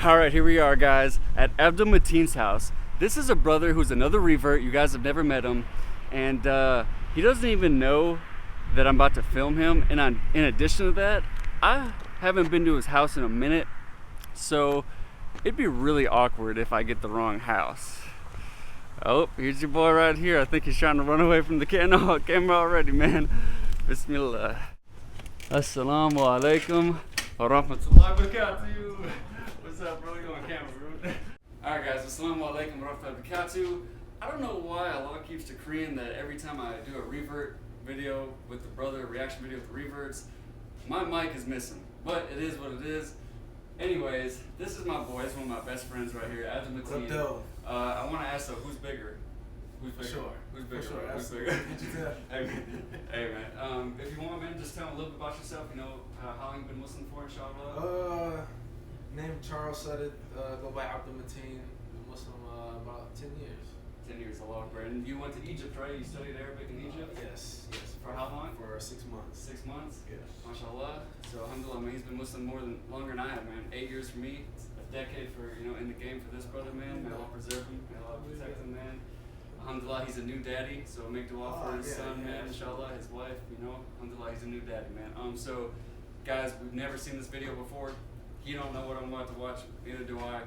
Alright, here we are, guys, at Abdul-Mateen's house. This is a brother who's another revert. You guys have never met him. And he doesn't even know that I'm about to film him. And in addition to that, I haven't been to his house in a minute. So it'd be really awkward if I get the wrong house. Oh, here's your boy right here. I think he's trying to run away from the camera already, man. Bismillah. As-Salaamu Alaykum Wa Rahmatullahi. Barakatahu. What's up, bro? You on camera, bro? Alright, guys. As-Salaamu Alaykum Wa Rahmatullahi. I don't know why Allah keeps decreeing that every time I do a revert video with the brother, a reaction video with the reverts, my mic is missing. But it is what it is. Anyways, this is my boy. It's one of my best friends right here, Abdul-Mateen. I want to ask though, who's bigger? Who's bigger? Sure. Who's bigger? Sure, Who's bigger? Hey man. If you want, man, just tell me a little bit about yourself. You know, how long you been Muslim for, inshallah? Name Charles said it. Go by Abdul-Mateen. Been Muslim about 10 years. 10 years, Allah Akbar. And you went to Egypt, right? You studied Arabic in Egypt? Yes. For how long? For 6 months. 6 months? Yeah. MashaAllah. So Alhamdulillah, man, he's been Muslim longer than I have, man. 8 years for me. It's a decade for, in the game for this brother, man. May Allah preserve him. May Allah protect him, man. Alhamdulillah, he's a new daddy. So make dua for his son, man. Inshallah, his wife, Alhamdulillah, he's a new daddy, man. So, guys, we've never seen this video before. You don't know what I'm about to watch, neither do I.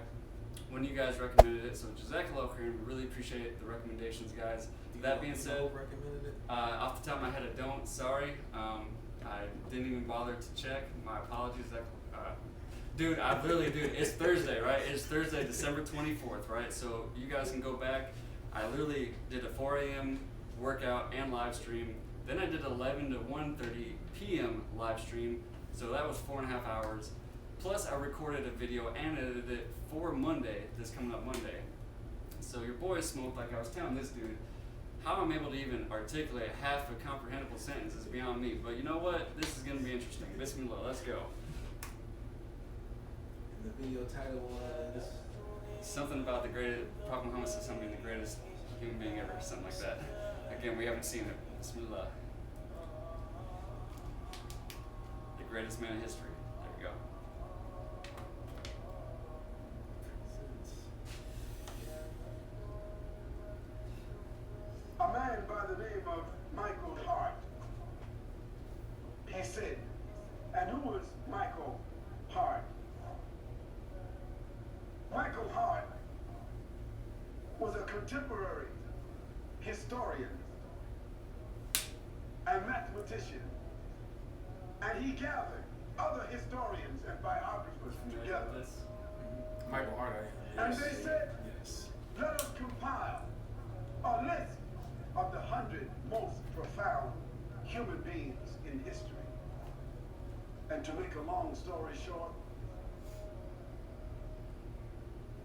When you guys recommended it, so Jazakallah khairan, we really appreciate the recommendations, guys. That being said, recommended it? Off the top of my head, I don't. Sorry, I didn't even bother to check. My apologies. Dude, it's Thursday, right? It's Thursday, December 24th, right? So you guys can go back. I literally did a 4 a.m. workout and live stream. Then I did 11 to 1:30 p.m. live stream. So that was 4.5 hours. Plus, I recorded a video and edited it for Monday, this coming up Monday. So your boy smoked, like I was telling this dude. How I'm able to even articulate half a comprehensible sentence is beyond me. But you know what? This is going to be interesting. Bismillah, let's go. And the video title was... Something about the greatest, Prophet Muhammad said something, the greatest human being ever, something like that. Again, we haven't seen it. Bismillah. The greatest man in history. There we go. A man by the name of Michael Hart. He said, and who was Michael Hart? Michael Hart was a contemporary historian and mathematician, and he gathered other historians and biographers together. Michael Hart. And they said, Yes. let us compile a list of the 100 most profound human beings in history. And to make a long story short,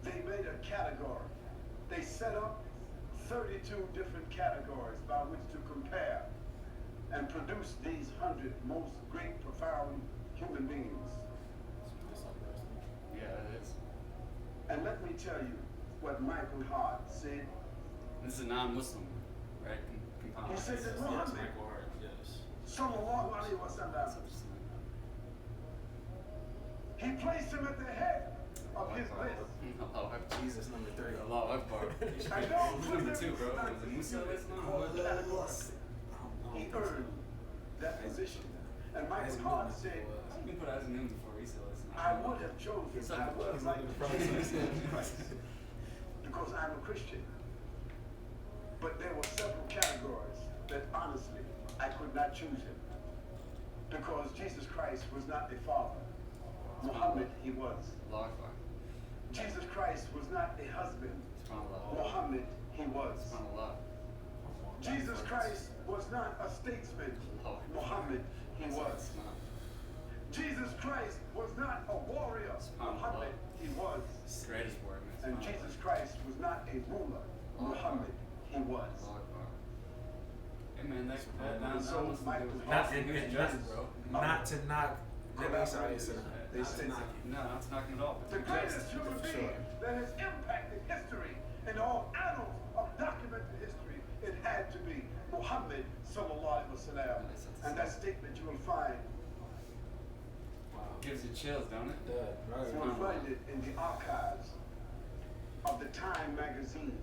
they made a category. They set up 32 different categories by which to compare and produce these 100 most great, profound human beings. Yeah, it is. And let me tell you what Michael Hart said. This is a non-Muslim, right? He said that Muhammad, Michael Hart, yes. Sallallahu Alaihi Wasallam, he placed him at the head of his list. Allahu Akbar. Jesus, number 3. Allahu Akbar. I don't put Number him 2, bro. not Was it the Musa? unit called category. He earned that position. And Michael Hart said, You can put as a name before Isa. I would have chosen, I would have liked to choose Christ because I'm a Christian. But there were several categories that honestly I could not choose him because Jesus Christ was not a father. Muhammad, he was. Allahu Akbar. Jesus Christ was not a husband. SubhanAllah. Muhammad, he was. SubhanAllah. Jesus Christ was not a statesman. Muhammad, he was. Jesus Christ was not a warrior. Muhammad, he was. Greatest word, man. And Jesus Christ was not a ruler. Muhammad, he was. Allahu Akbar. Hey man, that's So Michael Not Hart, bro. Not to knock Nabi Sallallahu. they said No, not to knock him at all. the greatest human being that has impacted history in all annals of documented history, it had to be Muhammad Sallallahu Alaihi Wasallam. And that statement you will find Gives you chills, don't it? Yeah, right. You will find it in the archives of the Time magazine,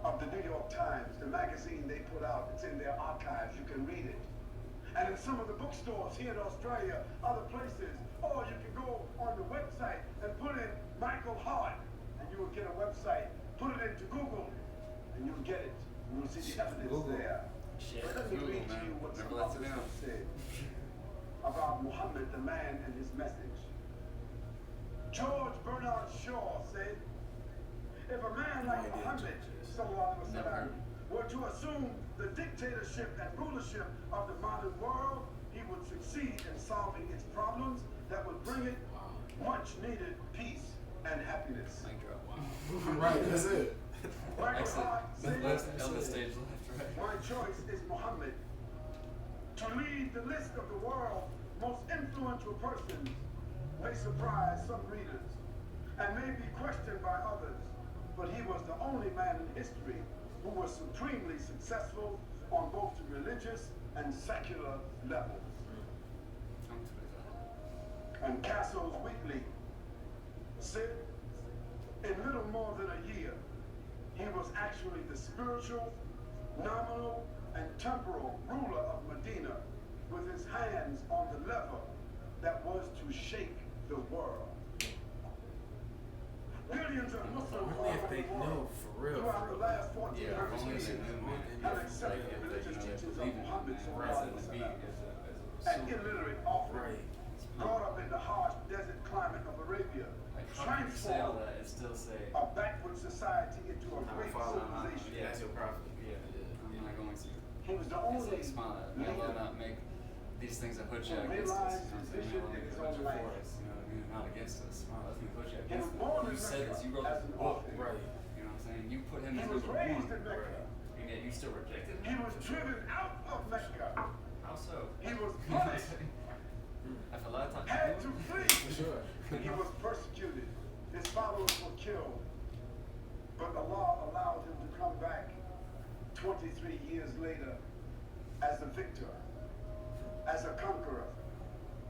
of the New York Times, the magazine they put out. It's in their archives. You can read it. And in some of the bookstores here in Australia, other places, or you can go on the website and put in Michael Hart, and you will get a website. Put it into Google, and you'll get it. You will see the evidence there. Shit, But let me Google, read to man. you what some Never lets others it down. have said about Muhammad, the man, and his message. George Bernard Shaw said, if a man like Muhammad, sallallahu alaihi wasallam, were to assume the dictatorship and rulership of the modern world, he would succeed in solving its problems that would bring it much needed peace and happiness. Mic drop. Right, that's it. Michael Hart said, Elder stage left, right. my choice is Muhammad. To lead the list of the world's most influential persons may surprise some readers and may be questioned by others, but he was the only man in history who was supremely successful on both the religious and secular levels. And Castle's Weekly said, in little more than a year, he was actually the spiritual, nominal, and temporal ruler of Medina, with his hands on the lever that was to shake the world. Millions of Muslims Only if all over they the world know for real. throughout the last 14 Yeah, hundred only years they knew, man. have accepted the religious teachings of Muhammad sallallahu alaihi wasallam. An illiterate offering, brought up in the harsh desert climate of Arabia, Like, how can you say all transformed that and still say, a backward society into a great civilization. yeah, That's your prophet. yeah, I'm not going to. He was the It's only like, smile at me. I will leader not make these things a hood to shot against realize us. his You know what I'm saying? vision in his Like, own a life. for us, you know what I mean? Not against us. Smile, that's me hood shot He was against born us. in You said this, you wrote Mecca as this an book. orphan. Right. You know what I'm saying? You put him He as was number raised one. in Mecca. And yet you still rejected He him? was driven out of Mecca. How so? He was punished, After a lot of time. had to flee. For sure. He was persecuted. His followers were killed. But Allah allowed him to come back 23 years later as a victor, as a conqueror.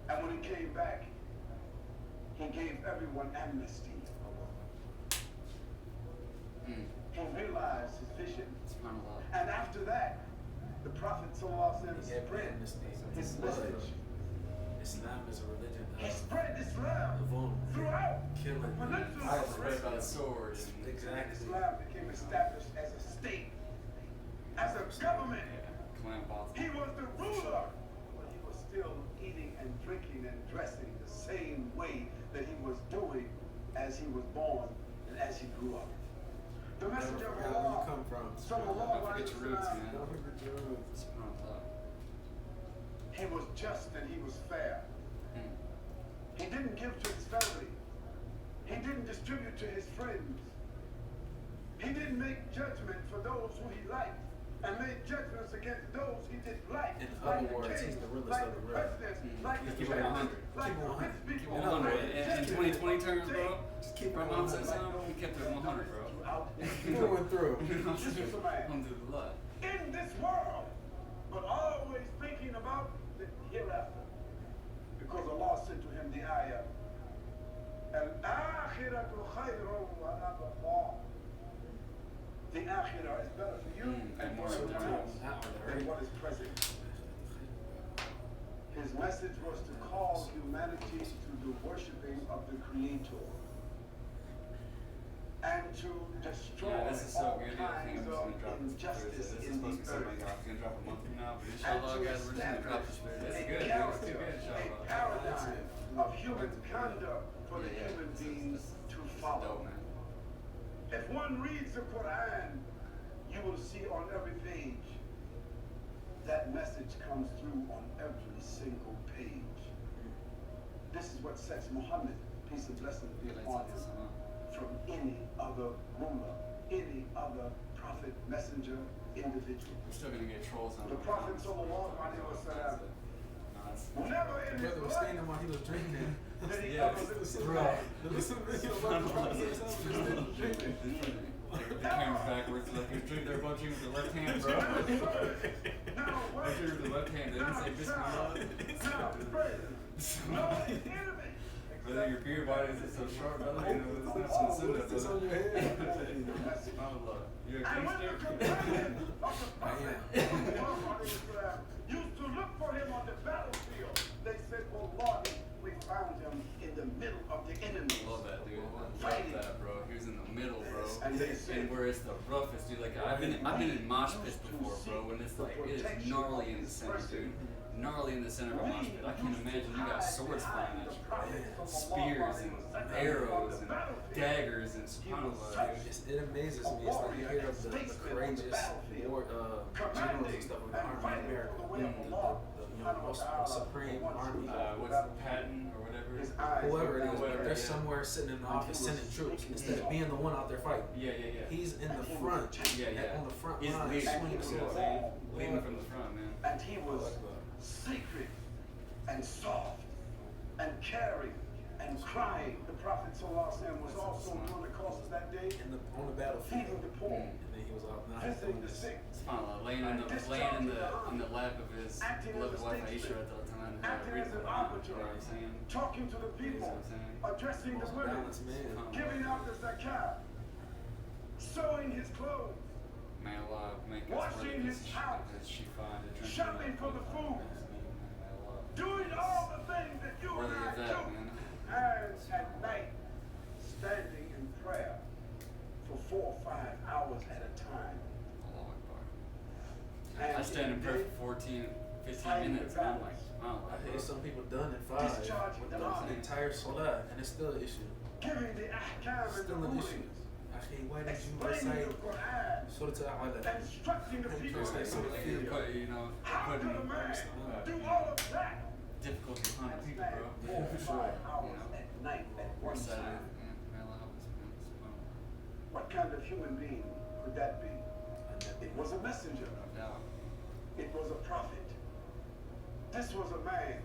And when he came back, he gave everyone amnesty. He realized his vision. SubhanAllah. And after that, the Prophet ﷺ He gave spread amnesty. his message. Islam is a religion He of spread Islam vulnerable, throughout killing, the peninsula violence. of Spread by Arabia. the sword. And, Exactly. Islam became established as a state, as a government. yeah, clan boss. He was the ruler, but he was still eating and drinking and dressing the same way that he was doing as he was born and as he grew up. The message of Never forget where you Allah, come from. sallallahu Don't forget alaihi your roots, wasallam, man. Don't forget your roots. SubhanAllah. he was just and he was fair. He didn't give to his family. He didn't distribute to his friends. He didn't make judgment for those who he liked and made judgments against those he didn't like. In Like other the words, king, he's the realest like of the the real. presidents, like the Keep it judges, 100. like Keep it the 100. rich Keep it people, 100. like the In judges. 2020 terms, bro. Just keep it Bro, Mom 100. said something. We kept it 100, bro. Throughout Through and through. This is a man Alhamdulillah. in this world, but always thinking about the hereafter. Because Allah said to him the ayah, Al-akhiratu khayrun wa abqa. The akhirah is better for you and and more for your endurance. time than what is present. His message was to call humanity to the worshiping of the Creator and to destroy Yeah, this is so all good. I think kinds I'm of just gonna drop this Thursday. injustice This is in supposed to be the something earth. like it's gonna drop a month from now, but And inshallah, to guys, we're just gonna drop this Thursday. This is good, dude. It's too character, good, a inshallah. paradigm of human conduct for the human beings to Dope, follow. man. If one reads the Quran, you will see on every page that message comes through on every single page. This is what sets Muhammad, peace and blessings be upon him, from any other ruler, any other prophet, messenger, individual. We're still gonna get trolls on The Prophet sallallahu alaihi wasallam No, it's never in his Brother was life standing while he was drinking. that he Yeah, ever lived. Bro, listen to video about the Prophet dreaming. Like, the camera's backwards, like you're drinking, they're both drinking with the left hand, bro. Now, They're drinking with the left hand, they didn't say Bismillah. now, praise. No enemy. Brother, your beard body is so sharp, brother. You know, it's not Oh, so what is this on your head? SubhanAllah. You're a And when the gangster? companion of the Prophet I used to look for him on the battlefield, they said, Wallahi, we found him in the middle of the enemy. Love that, dude. Love that, bro. He was in the middle, bro. And they said, And where it's the roughest, dude. Like I've been in mosh pits before, bro. When it's like it is gnarly in the center, dude. Gnarly in the center of a mosh pit. I can't imagine you got swords flying at you, bro. Spears and arrows and daggers and subhanAllah, dude. It amazes me. It's like you hear of the courageous war generals and stuff of the Army of America, the most supreme army. What's the Patton or whatever? Whoever it is, Whoever, they're yeah. somewhere sitting in the office sending troops instead of being the one out there fighting. Yeah. He's in the front, Yeah. on the front He's line, leading, swinging you know what I'm swords. saying? Leading from the front, man. and he was secret and soft and caring and crying. The Prophet ﷺ was also one of the causes that day, On the battlefield. feeding the poor, And then he was out now visiting the sick, SubhanAllah, laying in the lap of his beloved wife Aisha at the time. acting as an You know arbiter, what I'm saying? talking to the people, addressing the Most women, balanced man. giving out the zakat, sewing his clothes, May Allah make us Washing worthy of his house, shifa, the drinking shopping of for the food, May Allah. doing all the things that you and Worthy I of that, do. man. And at night, standing in prayer for 4 or 5 hours at a time. Allahu Akbar. And I stand in prayer day, for 14, 15 fighting minutes, the and I'm like, battles. I SubhanAllah, hear bro. some people done in 5 Discharging with the an army. entire salah, and it's still an issue. giving the ahkam and the Still an issue. rulings, Akhi, why did you explaining recite the Quran, Surah Al-Alaq? instructing the people. Translate some of the field. You know, How putting could a man do all of that? difficulty upon the And people, stand bro. 4 or 5 hours at night at one Reciting, time. yeah, may Allah help us, man. SubhanAllah. What kind of human being could that be? It was a messenger. No doubt. It was a prophet. This was a man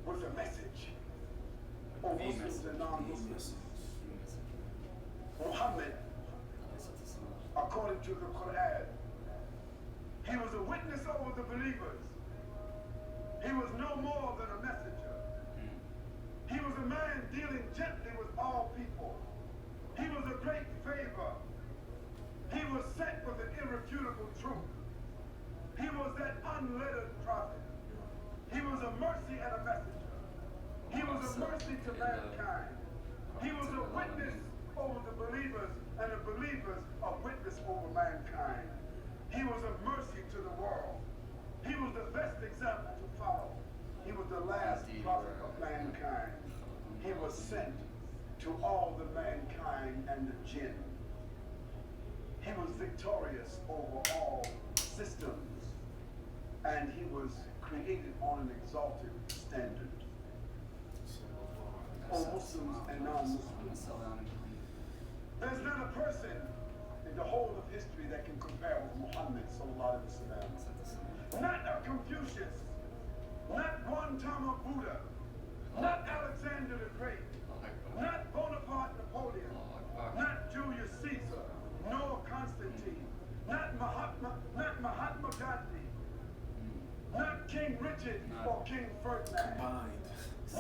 with a message for The Muslims message. and non-Muslims. The message. Muhammad, Alayhi salatu according to the Quran, he was a witness over the believers. He was no more than a messenger. wassalam. He was a man dealing gently with all people. He was a great favor. He was sent with an irrefutable truth. He was that unlettered prophet. He was a mercy and a messenger. He was a mercy to mankind. He was a witness over the believers, and the believers a witness over mankind. He was a mercy to the world. He was the best example to follow. He was the last prophet of mankind. He was sent to all the mankind and the jinn. He was victorious over all systems, and he was created on an exalted standard. O Muslims and non-Muslims, there's not a person in the whole of history that can compare with Muhammad sallallahu alaihi wasallam. Not a Confucius, not Gautama Buddha, not Alexander the Great, not Bonaparte Napoleon, not Julius Caesar, nor Constantine, not Mahatma Gandhi, not King Richard or King Ferdinand, Combined.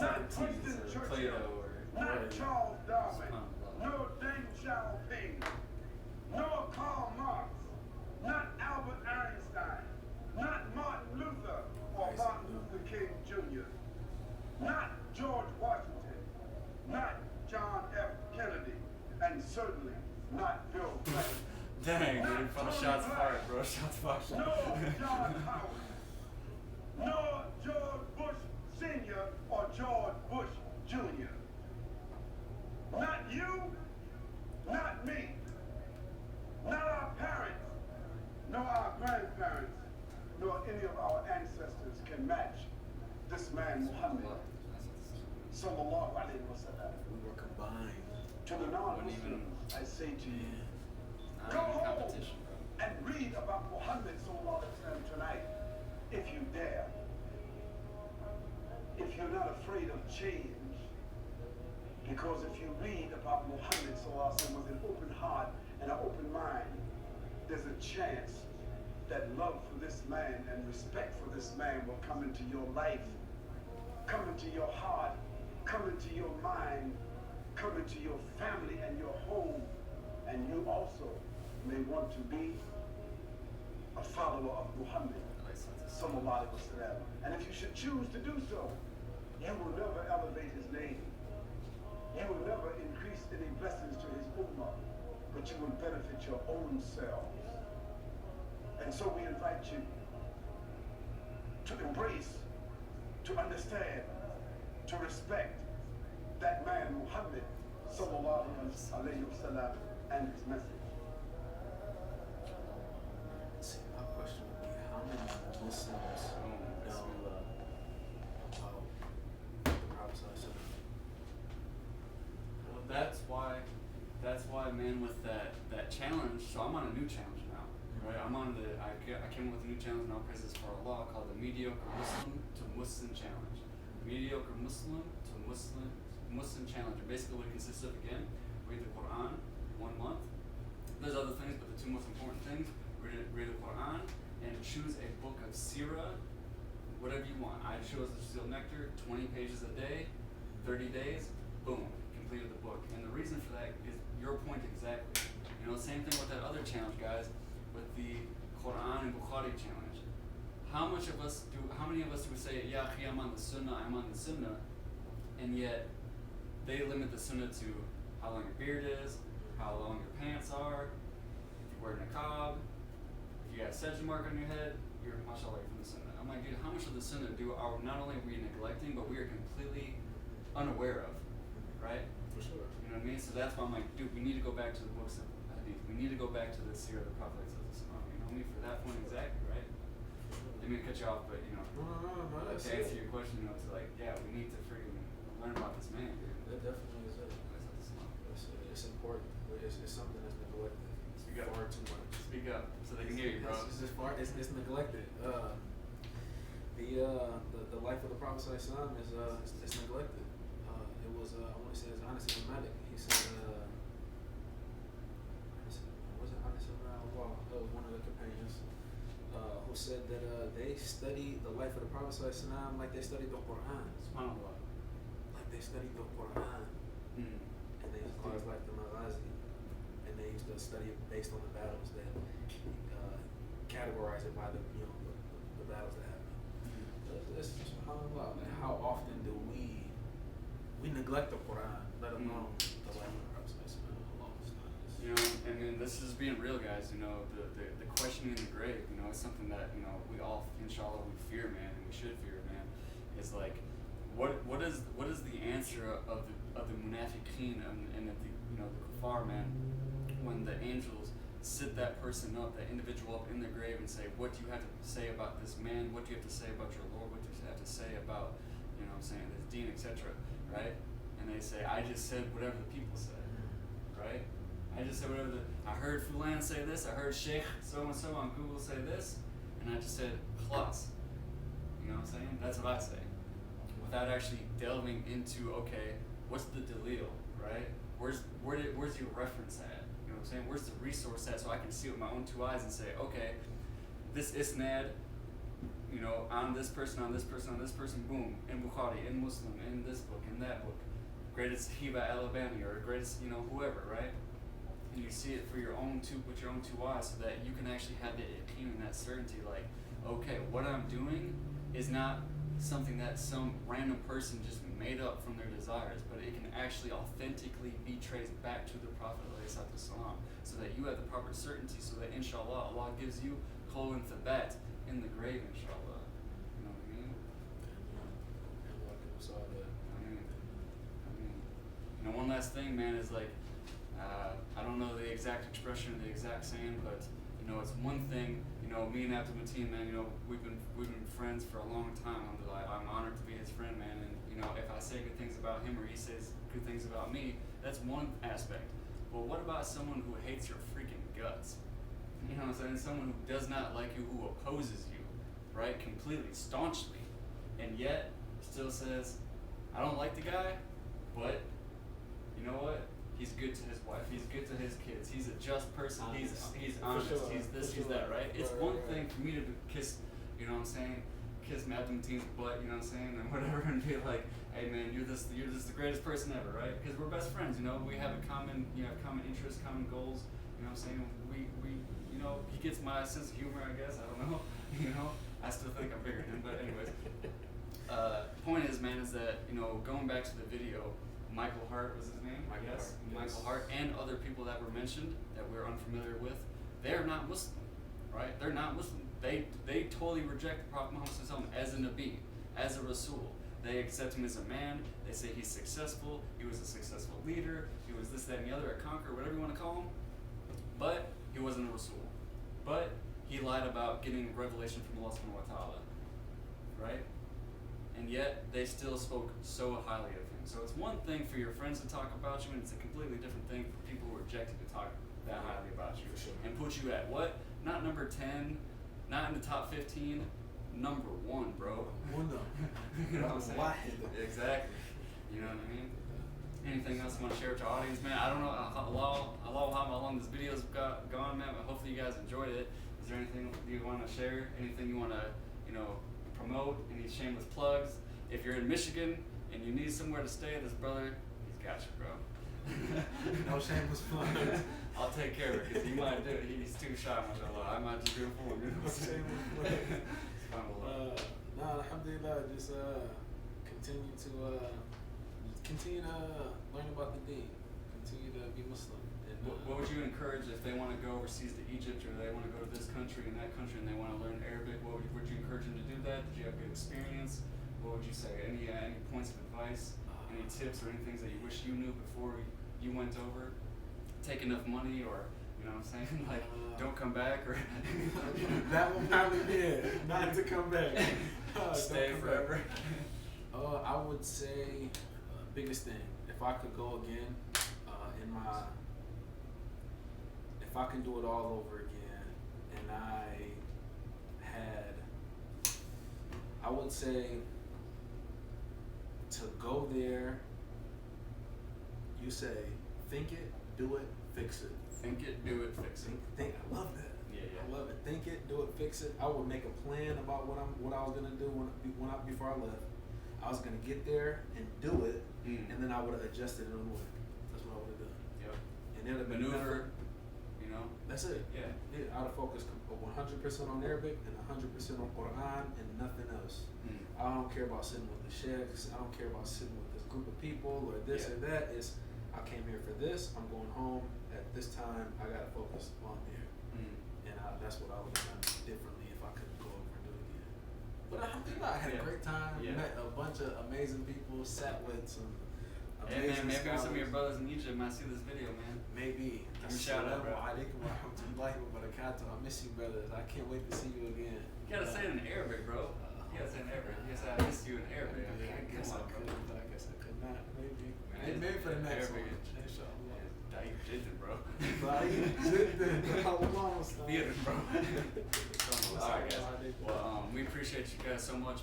not 17 Winston is Churchill, not Charles Darwin, nor Deng Xiaoping, nor Karl Marx, not Albert Einstein, not Martin Luther or Martin Luther King Jr., not George Washington, not John F. Kennedy, and certainly not Bill Clinton. Dang, Not dude. Tony Shots Blair. fired, bro. Shots fired. Nor John Howard, nor George Bush Sr. or George Bush Jr. Not you, not me, not our parents, nor our grandparents, nor any of our ancestors can match this man Muhammad sallallahu alaihi wasallam. We were combined. To the non-Muslims, I say to you, go Not even home competition, bro. and read about Muhammad sallallahu alaihi wasallam tonight, if you dare. If you're not afraid of change, Because if you read about Muhammad sallallahu alaihi wasallam with an open heart and an open mind, there's a chance that love for this man and respect for this man will come into your life, come into your heart, come into your mind, come into your family and your home, and you also may want to be a follower of Muhammad sallallahu alaihi wasallam. And if you should choose to do so, you will never elevate his name. You will never increase any blessings to his ummah, but you will benefit your own selves. And so we invite you to embrace, to understand, to respect that man Muhammad sallallahu alayhi wa sallam and his message. See, my question would be, how many Muslims know about the Prophet ﷺ? Well, that's why, man, with that challenge. So I'm on a new challenge now, right? I came up with a new challenge now. Praises for Allah, called the Mediocre Muslim to Muslim Challenge. Mediocre Muslim to Muslim Challenge. And basically, what it consists of, again, read the Quran 1 month. There's other things, but the two most important things: read the Quran and choose a book of Sirah, whatever you want. I chose the Seal Nectar, 20 pages a day, 30 days, boom, completed the book. And the reason for that is your point exactly. You know, same thing with that other challenge, guys, with the Quran and Bukhari challenge. How many of us do say, yeah, I'm on the Sunnah, and yet they limit the Sunnah to how long your beard is, how long your pants are, if you wear niqab, if you got a sajda mark on your head, you're mashallah from the Sunnah. I'm like, dude, how much of the Sunnah are not only we neglecting, but we are completely unaware of, right? For sure. You know what I mean? So that's why I'm like, dude, we need to go back to the books of Hadith. We need to go back to the Sirah of the Prophet. You know what I mean? For that point exactly, right? Didn't mean to cut you off, but you know, No, to answer your question, you know, it's like, yeah, we need to freaking learn about this man, dude. that definitely is it. It's important. It's something that's neglected. Speak up. Far too much. Speak up so they can hear you, bro. It's neglected. The life of the Prophet ﷺ is neglected. It was I want to say it's Anas ibn Malik. He said was it Anas ibn Allah? One of the companions who said that they study the life of the Prophet ﷺ like they studied the Quran. SubhanAllah. Like they studied the Quran. And they used to call it like the Maghazi, and they used to study it based on the battles that categorize it by the battles that happened. It's subhanAllah, man, how often do we neglect the Quran, let alone the life of the Prophet alone? You know, and then this is being real, guys. You know, the questioning in the grave. You know, it's something that we all, inshallah, we fear, man, and we should fear, man. Is like, what is the answer of the munafiqeen and of the the kuffar, man, when the angels sit that person up, that individual up in the grave and say, what do you have to say about this man? What do you have to say about your Lord? What do you have to say about, this deen, etc., right? And they say, I just said whatever the people said, right? I just said whatever I heard Fulan say this, I heard Sheikh so-and-so on Google say this, and I just said, khalas. You know what I'm saying? That's what I say. Without actually delving into, okay, what's the dalil, right? Where's your reference at? You know what I'm saying? Where's the resource at, so I can see it with my own two eyes and say, okay, this isnad, on this person, boom, in Bukhari, in Muslim, in this book, in that book, greatest Hiba Al-Albani, or greatest, whoever, right? And you see it with your own two eyes, so that you can actually have the yaqeen and that certainty, like, okay, what I'm doing is not something that some random person just made up from their desires, but it can actually authentically be traced back to the Prophet ﷺ, so that you have the proper certainty, so that inshallah Allah gives you qawl and thabat in the grave, inshallah. You know what I mean? And a lot of people saw that. One last thing, man, is like, I don't know the exact expression or the exact saying, but it's one thing. Me and Abdul-Mateen, man, we've been friends for a long time. I'm honored to be his friend, man. And if I say good things about him or he says good things about me, that's one aspect. But what about someone who hates your freaking guts? You know what I'm saying? Someone who does not like you, who opposes you, right? Completely, staunchly, and yet still says, I don't like the guy, but good to his wife. He's good to his kids. He's a just person. He's honest. sure, He's this. for He's sure. that. Right? It's Right, one right. thing for me to kiss, you know what I'm saying, kiss Abdul-Mateen's butt, you know what I'm saying, and whatever, and be like, hey man, you're just the greatest person ever, right? Because we're best friends. You know, we have a common interests, common goals. You know what I'm saying? We you know, he gets my sense of humor, I guess. I don't know. You know, I still think I'm bigger than him, but anyways. Point is, man, is that, you know, going back to the video, Michael Hart was his name, I guess. Michael Hart and other people that were mentioned that we're unfamiliar with, they're not Muslim, right? They're not Muslim. They totally reject the Prophet Muhammad Sallallahu Alaihi Wasallam as a Nabi, as a Rasul. They accept him as a man. They say he's successful. He was a successful leader. He was this, that, and the other, a conqueror, whatever you want to call him. But he wasn't a Rasul. But he lied about getting revelation from Allah Subhanahu wa Ta'ala, right? And yet they still spoke so highly of him. So it's one thing for your friends to talk about you, and it's a completely different thing for people who reject you to talk that highly about you. For sure. And put you at what? Not number 10, not in the top 15, number 1, bro. You know what I'm saying? Exactly. You know what I mean? Anything else you want to share with your audience, man? I don't know how long this video's gone, man, but hopefully you guys enjoyed it. Is there anything you want to share? Anything you want to, you know, promote? Any shameless plugs? If you're in Michigan and you need somewhere to stay, this brother, he's got you, bro. No shameless plugs. I'll take care of it, because he might do it. He's too shy, mashallah. I might just do it for him. You know what I'm saying? No, Alhamdulillah, just continue to learn about the deen. Continue to be Muslim. And, What would you encourage if they want to go overseas to Egypt, or they want to go to this country and that country, and they want to learn Arabic? Would you encourage them to do that? Did you have good experience? What would you say? Any points of advice? Any tips or any things that you wish you knew before you went over? Take enough money, or you know what I'm saying? Like, don't come back, or that will probably be it. Not to come back. Stay come forever. Back. I would say biggest thing. If I could go again, if I can do it all over again, and I would say to go there. You say, think it, do it, fix it. Think it, do it, fix it. Think. I love that. Yeah. I love it. Think it, do it, fix it. I would make a plan about what I was gonna do before I left. I was gonna get there and do it, and then I would have adjusted it on the way. That's what I would have done. Yep. And it would have been Maneuver. You know. That's it. Yeah. I'd have focused 100% on Arabic and 100% on Quran and nothing else. I don't care about sitting with the sheikhs. I don't care about sitting with this group of people or this or that. I came here for this. I'm going home at this time. I gotta focus on there, and that's what I would have done differently if I could go over and do it again. But Alhamdulillah, I had a great time. Met a bunch of amazing people. Sat with some amazing maybe scholars. some of your brothers in Egypt might see this video, man. Maybe. Give me a shout out, bro. As-Salaamu Alaykum Wa Rahmatullahi wa Barakatahu. I miss you, brothers. I can't wait to see you again. You gotta say it in Arabic, bro. You gotta say it in Arabic. You gotta say I miss you in Arabic. I guess I could, but I guess I could not. Maybe. Maybe for the next one. Inshallah. Daif Jidden, bro. Theater, bro. Alright, guys. Well, we appreciate you guys so much.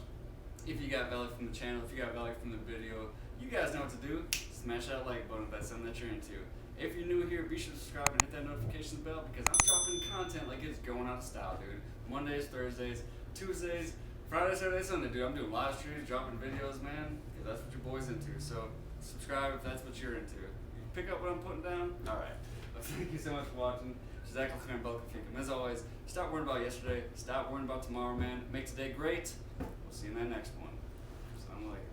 If you got value from the channel, if you got value from the video, you guys know what to do. Smash that like button if that's something that you're into. If you're new here, be sure to subscribe and hit that notifications bell, because I'm dropping content like it's going out of style, dude. Mondays, Thursdays, Tuesdays, Friday, Saturday, Sunday, dude. I'm doing live streams, dropping videos, man, because that's what your boy's into. So subscribe if that's what you're into. You pick up what I'm putting down? Alright. Well, thank you so much for watching. Jazakallah khairan, Barakatuhu Guys. As always, stop worrying about yesterday. Stop worrying about tomorrow, man. Make today great. We'll see you in that next one. As-Salaamu Alaykum.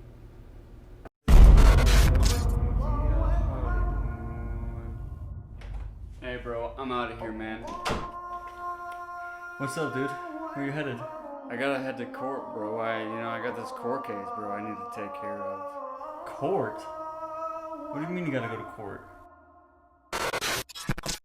Hey bro, I'm out of here, man. What's up, dude? Where you headed? I gotta head to court, bro. I got this court case, bro. I need to take care of. Court? What do you mean you gotta go to court?